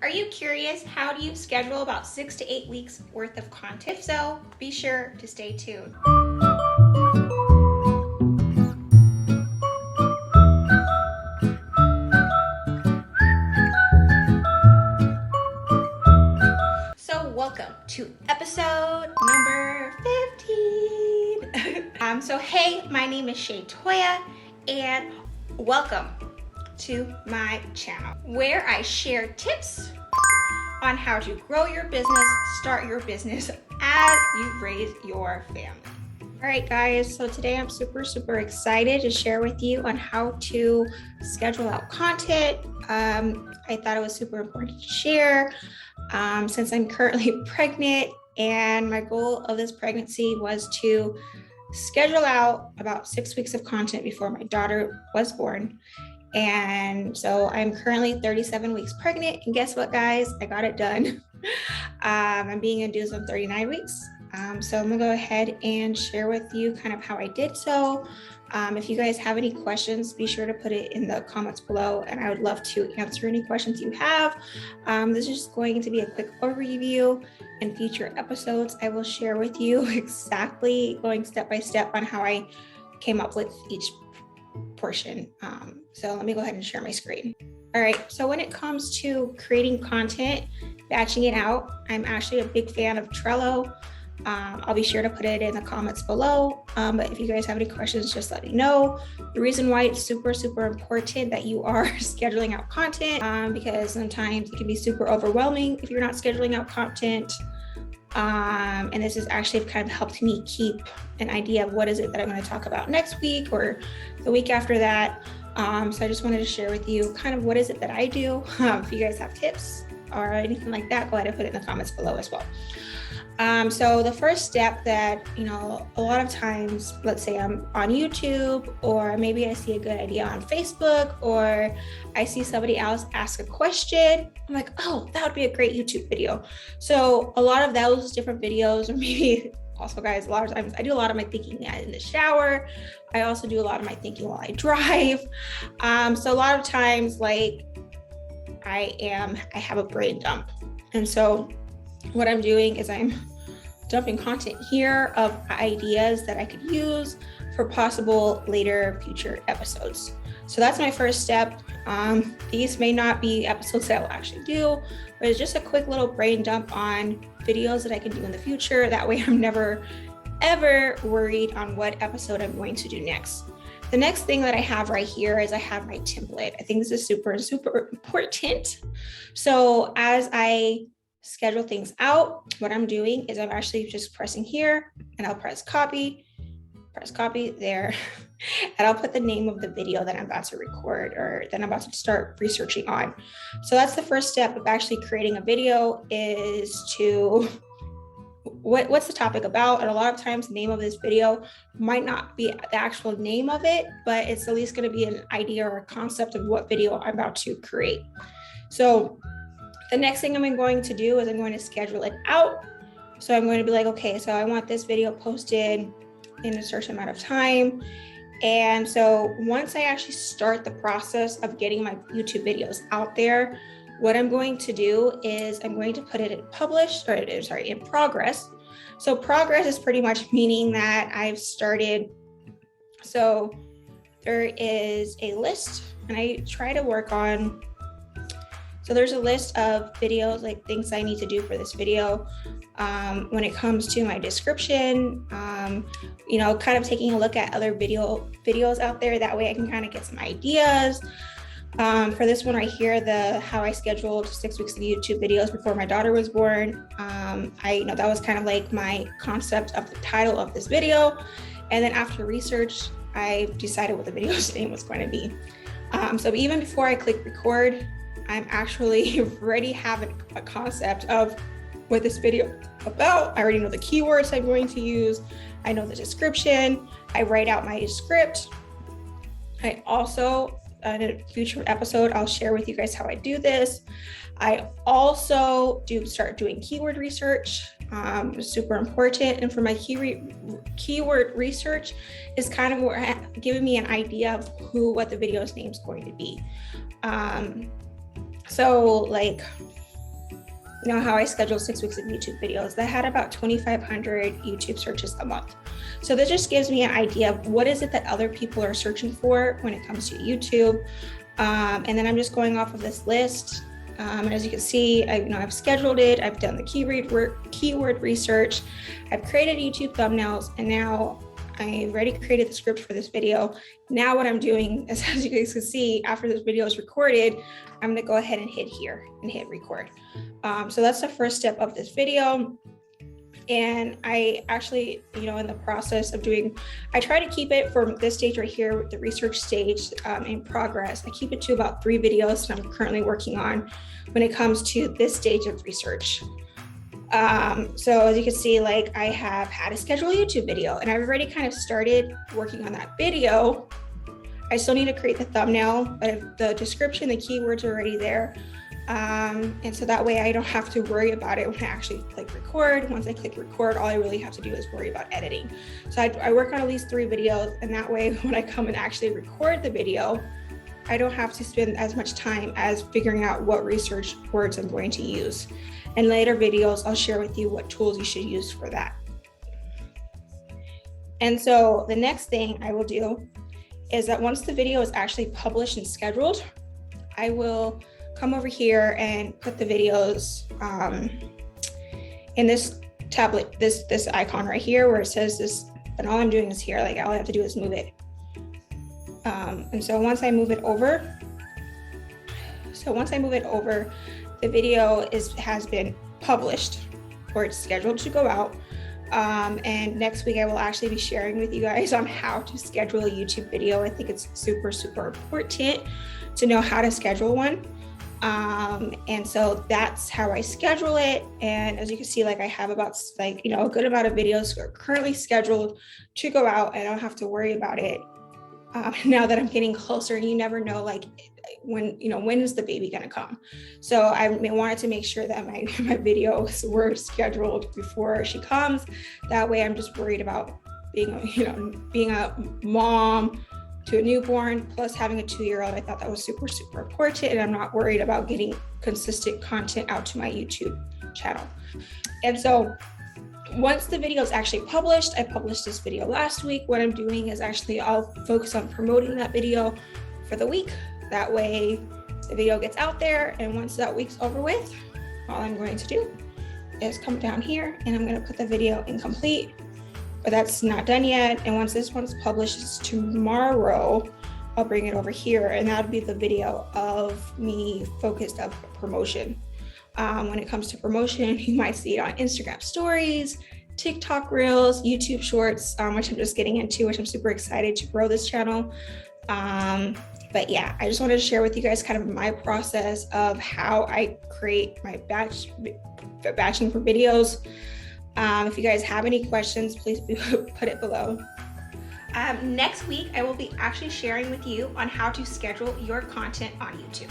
Are you curious, how do you schedule about 6 to 8 weeks worth of content? If so, be sure to stay tuned. So welcome to episode number 15. So hey, my name is Shaytoya and welcome to my channel where I share tips on how to grow your business, start your business as you raise your family. All right, guys, so today I'm super excited to share with you on how to schedule out content. I thought it was super important to share since I'm currently pregnant, and my goal of this pregnancy was to schedule out about 6 weeks of content before my daughter was born. And so I'm currently 37 weeks pregnant, and guess what, guys? I got it done. I'm being induced on 39 weeks. So I'm gonna go ahead and share with you kind of how I did so. If you guys have any questions, be sure to put it in the comments below, and I would love to answer any questions you have. This is just going to be a quick overview. In future episodes, I will share with you exactly going step by step on how I came up with each portion. So let me go ahead and share my screen. All right, so when it comes to creating content, batching it out, I'm actually a big fan of Trello. I'll be sure to put it in the comments below. But if you guys have any questions, just let me know. The reason why it's super important that you are scheduling out content, because sometimes it can be super overwhelming if you're not scheduling out content. And this has actually kind of helped me keep an idea of what is it that I'm going to talk about next week or the week after that. So I just wanted to share with you kind of what is it that I do. If you guys have tips or anything like that, go ahead and put it in the comments below as well. So the first step that, a lot of times, let's say I'm on YouTube, or maybe I see a good idea on Facebook, or I see somebody else ask a question. I'm like, oh, that would be a great YouTube video. So a lot of those different videos, or maybe also, guys, a lot of times I do a lot of my thinking in the shower. I also do a lot of my thinking while I drive. So a lot of times, like, I have a brain dump. And so what I'm doing is I'm dumping content here of ideas that I could use for possible later future episodes. So that's my first step. These may not be episodes that I will actually do, but it's just a quick little brain dump on videos that I can do in the future. That way I'm never, ever worried on what episode I'm going to do next. The next thing that I have right here is I have my template. I think this is super important. So as I schedule things out, what I'm doing is I'm actually just pressing here, and I'll press copy there, and I'll put the name of the video that I'm about to record or that I'm about to start researching on. So that's the first step of actually creating a video, is to what's the topic about. And a lot of times the name of this video might not be the actual name of it, but it's at least going to be an idea or a concept of what video I'm about to create. So the next thing I'm going to do is I'm going to schedule it out. So I'm going to be like, okay, so I want this video posted in a certain amount of time. And so once I actually start the process of getting my YouTube videos out there, what I'm going to do is I'm going to put it in progress. So progress is pretty much meaning that I've started. So there is a list, and I try to work on, so there's a list of videos, like things I need to do for this video. When it comes to my description, kind of taking a look at other videos out there. That way I can kind of get some ideas. For this one right here, how I scheduled 6 weeks of YouTube videos before my daughter was born. That was kind of like my concept of the title of this video. And then after research, I decided what the video's name was going to be. So even before I click record, I'm actually already having a concept of what this video is about. I already know the keywords I'm going to use. I know the description. I write out my script. I also, in a future episode, I'll share with you guys how I do this. I also start doing keyword research. Super important. And for my keyword research is kind of giving me an idea of what the video's name is going to be. So like you know, how I scheduled 6 weeks of YouTube videos, that had about 2,500 YouTube searches a month. So this just gives me an idea of what is it that other people are searching for when it comes to YouTube. And then I'm just going off of this list. And as you can see, I've scheduled it. I've done the keyword research. I've created YouTube thumbnails, and now I've already created the script for this video. Now what I'm doing is, as you guys can see, after this video is recorded, I'm gonna go ahead and hit here and hit record. So that's the first step of this video. And I actually, in the process of I try to keep it from this stage right here with the research stage in progress. I keep it to about 3 videos that I'm currently working on when it comes to this stage of research. So as you can see, like, I have had to schedule a YouTube video, and I've already kind of started working on that video. I still need to create the thumbnail, but the description, the keywords are already there. And so that way I don't have to worry about it when I actually click record. Once I click record, all I really have to do is worry about editing. So I work on at least 3 videos, and that way when I come and actually record the video, I don't have to spend as much time as figuring out what research words I'm going to use. In later videos, I'll share with you what tools you should use for that. And so the next thing I will do is that once the video is actually published and scheduled, I will come over here and put the videos in this tablet, this icon right here where it says this, and all I'm doing is here, like all I have to do is move it. And so once I move it over, the video has been published, or it's scheduled to go out. And next week I will actually be sharing with you guys on how to schedule a YouTube video. I think it's super, super important to know how to schedule one. And so that's how I schedule it. And as you can see, like, I have about a good amount of videos are currently scheduled to go out. I don't have to worry about it. Now that I'm getting closer, you never know, like, when is the baby gonna come? So I wanted to make sure that my videos were scheduled before she comes. That way I'm just worried about being a mom to a newborn, plus having a 2-year-old. I thought that was super, super important, and I'm not worried about getting consistent content out to my YouTube channel. And so once the video is actually published, I published this video last week. What I'm doing is I'll focus on promoting that video for the week. That way the video gets out there, and once that week's over with, all I'm going to do is come down here and I'm going to put the video in complete. But that's not done yet. And once this one's published tomorrow, I'll bring it over here, and that'll be the video of me focused on promotion. When it comes to promotion, you might see it on Instagram stories, TikTok reels, YouTube shorts, which I'm just getting into, which I'm super excited to grow this channel. But yeah, I just wanted to share with you guys kind of my process of how I create my batching for videos. If you guys have any questions, please put it below. Next week, I will be actually sharing with you on how to schedule your content on YouTube.